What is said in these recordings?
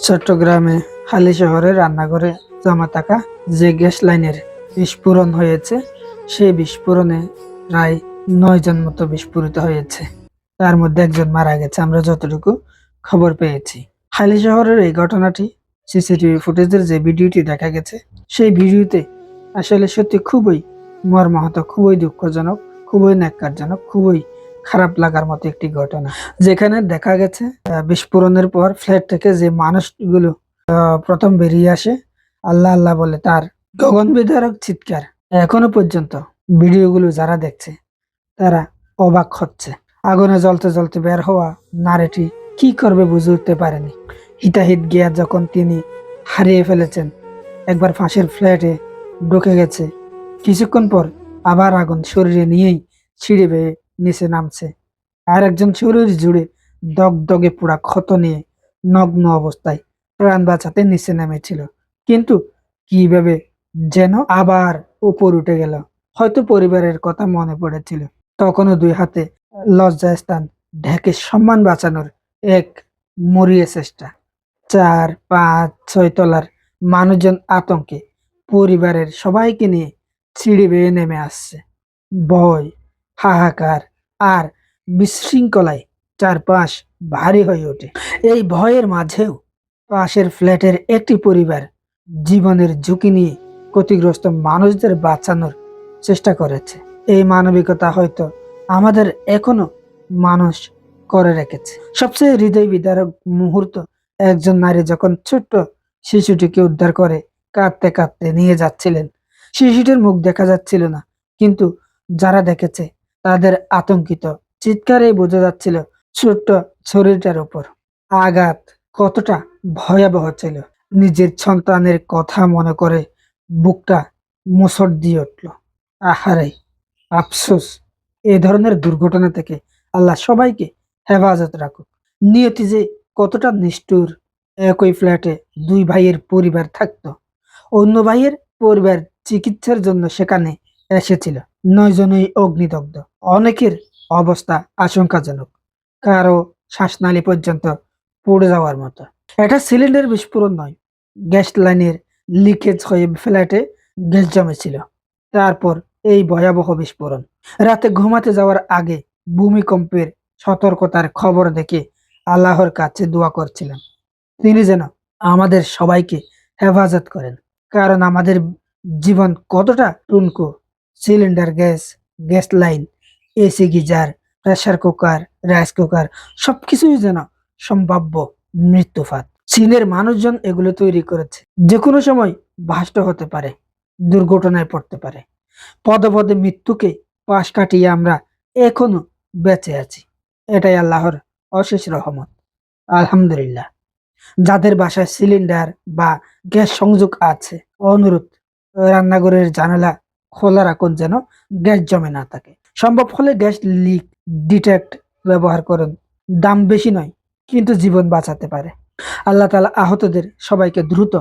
চট্টগ্রামে হালি শহরে রান্নাঘরে জমা থাকা যে গ্যাস লাইনের বিস্ফোরণ হয়েছে, সেই বিস্ফোরণে প্রায় 9 জন মতো বিস্ফোরিত হয়েছে। তার মধ্যে একজন মারা গেছে, আমরা যতটুকু খবর পেয়েছি। হালি শহরের এই ঘটনাটি সিসিটিভি ফুটেজের যে ভিডিওটি দেখা গেছে, সেই ভিডিওতে আসলে সত্যি খুবই মর্মাহত, খুবই দুঃখজনক, খুবই ন্যাক্কারজনক, খুবই খারাপ লাগার মতো একটি ঘটনা। যেখানে দেখা গেছে বিস্ফোরণের পর ফ্ল্যাট থেকে যে মানুষগুলো প্রথম বেরিয়ে আসে, আল্লাহ আল্লাহ বলে তার গগন বিদারক চিৎকার। এখনো পর্যন্ত ভিডিওগুলো যারা দেখছে তারা অবাক হচ্ছে। আগুনে জ্বলতে জ্বলতে বের হওয়া নারীটি কি করবে বুঝে উঠতে পারেনি। হিতাহিত গিয়া যখন তিনি হারিয়ে ফেলেছেন, একবার ফাঁসের ফ্ল্যাটে ঢুকে গেছে, কিছুক্ষণ পর আবার আগুন শরীরে নিয়েই সিঁড়ি বেয়ে নিচে নামছে। আর একজন শরীর জুড়ে দগদগে পোড়া ক্ষত নিয়ে নগ্ন অবস্থায় প্রাণ বাঁচাতে নিচে নেমেছিল, কিন্তু কিভাবে যেন আবার উপর উঠে গেল। হয়তো পরিবারের কথা মনে পড়েছিল। তখনও দুই হাতে লজ্জাস্থান ঢেকে সম্মান বাঁচানোর এক মরিয়া চেষ্টা। 4, 5, 6 তলার মানুষজন আতঙ্কে পরিবারের সবাইকে নিয়ে সিঁড়ি বেয়ে নেমে আসছে। ভয়, হাহাকার আর বিশৃঙ্খলায় চারপাশ ভারী হয়ে ওঠে। এই ভয়ের মাঝেও পাশের ফ্ল্যাটের একটি পরিবার জীবনের ঝুঁকি নিয়ে ক্ষতিগ্রস্ত মানুষদের বাঁচানোর চেষ্টা করেছে। এই মানবিকতা হয়তো আমাদের এখনো মানুষ করে রেখেছে। সবচেয়ে হৃদয় বিদারক মুহূর্ত, একজন নারী যখন ছোট্ট শিশুটিকে উদ্ধার করে কাঁদতে কাঁদতে নিয়ে যাচ্ছিলেন। শিশুটির মুখ দেখা যাচ্ছিল না, কিন্তু যারা দেখেছে তাদের আতঙ্কিত চিৎকারে বোঝা যাচ্ছিল ছোট্ট শরীরটার উপর আঘাত কতটা ভয়াবহ ছিল। নিজের সন্তানের কথা মনে করে বুকটা মোচড় দিয়ে উঠল। আহারে, আফসোস। এই ধরনের দুর্ঘটনা থেকে আল্লাহ সবাইকে হেফাজত রাখুক। নিয়তি যে কতটা নিষ্ঠুর। একই ফ্ল্যাটে দুই ভাইয়ের পরিবার থাকতো। অন্য ভাইয়ের পরিবার চিকিৎসার জন্য সেখানে এসেছিল। 9 জনই অগ্নিদগ্ধ। অনেকের অবস্থা আশঙ্কাজনক, কারো শ্বাসনালী পর্যন্ত পড়ে যাওয়ার মতো। এটা সিলিন্ডার বিস্ফোরণ নয়, গ্যাস লাইনের লিকেজ হয়ে ফ্ল্যাটে গ্যাস জমেছিল। তারপর এই ভয়াবহ বিস্ফোরণ। রাতে ঘুমাতে যাওয়ার আগে ভূমিকম্পের সতর্কতার খবর দেখে আল্লাহর কাছে দোয়া করছিলাম, তিনি যেন আমাদের সবাইকে হেফাজত করেন। কারণ আমাদের জীবন কতটা টুনকো। Cylinder gas, gas line, AC geyser, pressure cooker, rice cooker সবকিছুই যেন সম্ভাব্য মৃত্যুফাত। চীনের মানুষজন এগুলো তৈরি করেছে। যে কোনো সময় ভাষ্ট হতে পারে, দুর্ঘটনায় পড়তে পারে। পদে পদে মৃত্যুকে পাশ কাটিয়ে আমরা এখনো বেঁচে আছি। এটাই আল্লাহর অশেষ রহমত। আলহামদুলিল্লাহ। যাদের বাসায় সিলিন্ডার বা গ্যাস সংযোগ আছে, অনুরোধ রান্নাঘরের জানালা খোলা রাখুন যেন গ্যাস জমে না থাকে। সম্ভব হলে গ্যাস লিক ডিটেক্ট ব্যবহার করুন। দাম বেশি নয়, কিন্তু জীবন বাঁচাতে পারে। আল্লাহ তাআলা আহতদের সবাইকে দ্রুত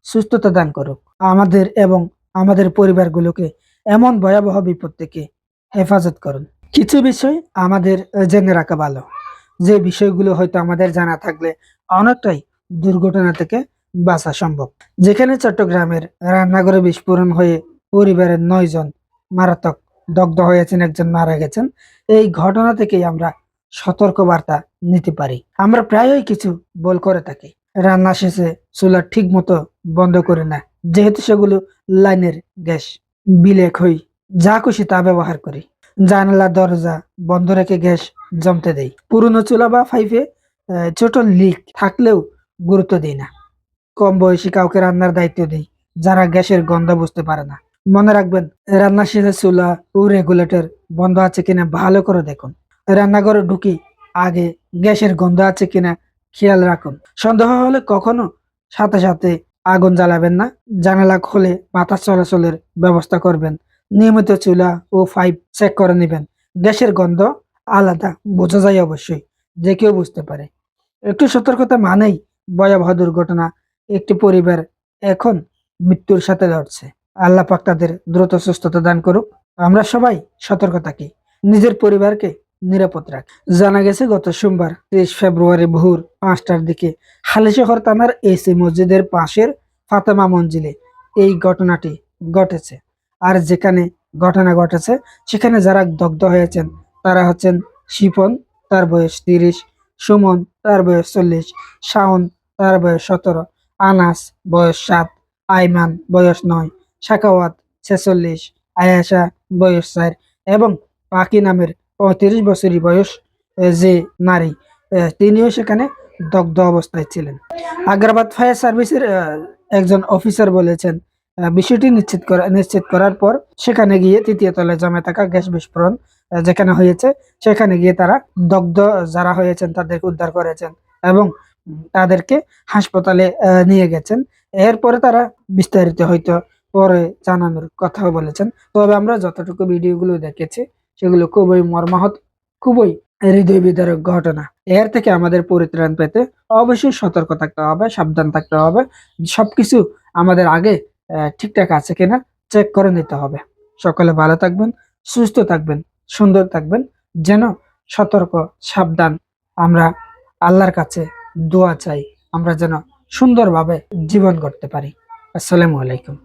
সুস্থতা দান করুক। আমাদের এবং আমাদের পরিবারগুলোকে এমন ভয়াবহ বিপদ থেকে হেফাজত করুন। কিছু বিষয় আমাদের জেনে রাখা ভালো, যে বিষয়গুলো হয়তো আমাদের জানা থাকলে অনেকটাই দুর্ঘটনা থেকে বাঁচা সম্ভব। যেখানে চট্টগ্রামের রান্নাঘরে বিস্ফোরণ হয়ে পরিবারের 9 জন মারাত্মক দগ্ধ হয়েছেন, একজন মারা গেছেন। এই ঘটনা থেকেই আমরা সতর্ক বার্তা নিতে পারি। আমরা প্রায়ই কিছু ভুল করে থাকি। রান্না শেষে চুলা ঠিক মতো বন্ধ করে না, যেহেতু সেগুলো লাইনের গ্যাস। বিলেক হই, যা খুশি তা ব্যবহার করি। জানালা দরজা বন্ধ রেখে গ্যাস জমতে দেই। পুরনো চুলা বা পাইপে ছোট লিক থাকলেও গুরুত্ব দিই না। কম বয়সী কাউকে রান্নার দায়িত্ব দিই, যারা গ্যাসের গন্ধ বুঝতে পারে না। মনে রাখবেন, রান্নার শেষে চুলা ও রেগুলেটর বন্ধ আছে কিনা ভালো করে দেখুন। রান্নাঘরে ঢুকি আগে গ্যাসের গন্ধ আছে কিনা খেয়াল রাখুন। সন্দেহ হলে কখনো সাথে সাথে আগুন জ্বালাবেন না। জানালা খুলে বাতাস চলাচলের ব্যবস্থা করবেন। নিয়মিত চুলা ও পাইপ চেক করে নেবেন। গ্যাসের গন্ধ আলাদা বোঝা যায় অবশ্যই, যে কেউ বুঝতে পারে। একটু সতর্কতা মানেই ভয়াবহ দুর্ঘটনা। একটি পরিবার এখন মৃত্যুর সাথে লড়ছে। আল্লাহ পাক তাদের দ্রুত সুস্থতা দান করুক। আমরা সবাই সতর্ক থাকি, নিজের পরিবারকে নিরাপদ রাখে। জানা গেছে গত সোমবার 23 ফেব্রুয়ারি ভোর 5টার দিকে হালিশহর থানার এসি মসজিদের পাশের ফাতেমা মঞ্জিলে এই ঘটনাটি ঘটেছে। আর যেখানে ঘটনা ঘটেছে সেখানে যারা দগ্ধ হয়েছেন তারা হচ্ছেন শিপন, তার বয়স 30, সুমন, তার বয়স 40, শাওন, তার বয়স 17, আনাস বয়স 7, আইমান বয়স 9, সাখাওয়াত 46, আয়াশা বয়স 4 এবং পাখি নামের 35 বছরই বয়স যে নারী, তিনিও সেখানে দগ্ধ অবস্থায় ছিলেন। আগ্রাবাদ ফায়ার সার্ভিসের একজন অফিসার বলেছেন, বিষয়টি নিশ্চিত করার পর সেখানে গিয়ে তৃতীয় তলায় জমে থাকা গ্যাস বিস্ফোরণ যেখানে হয়েছে সেখানে গিয়ে তারা দগ্ধ যারা হয়েছেন তাদেরকে উদ্ধার করেছেন এবং তাদেরকে হাসপাতালে নিয়ে গেছেন। এরপরে তারা বিস্তারিত হয়তো পরে জানানোর কথাও বলেছেন। তবে আমরা যতটুকু ভিডিওগুলো দেখেছি সেগুলো খুবই মর্মাহত, খুবই হৃদয় বিদারক ঘটনা। এর থেকে আমাদের পরিত্রাণ পেতে অবশ্যই সতর্ক থাকতে হবে, সাবধান থাকতে হবে। সবকিছু আমাদের আগে ঠিকঠাক আছে কিনা চেক করে নিতে হবে। সকলে ভালো থাকবেন, সুস্থ থাকবেন, সুন্দর থাকবেন, যেন সতর্ক সাবধান আমরা আল্লাহর কাছে দোয়া চাই, আমরা যেন সুন্দরভাবে জীবন করতে পারি। আসসালামু আলাইকুম।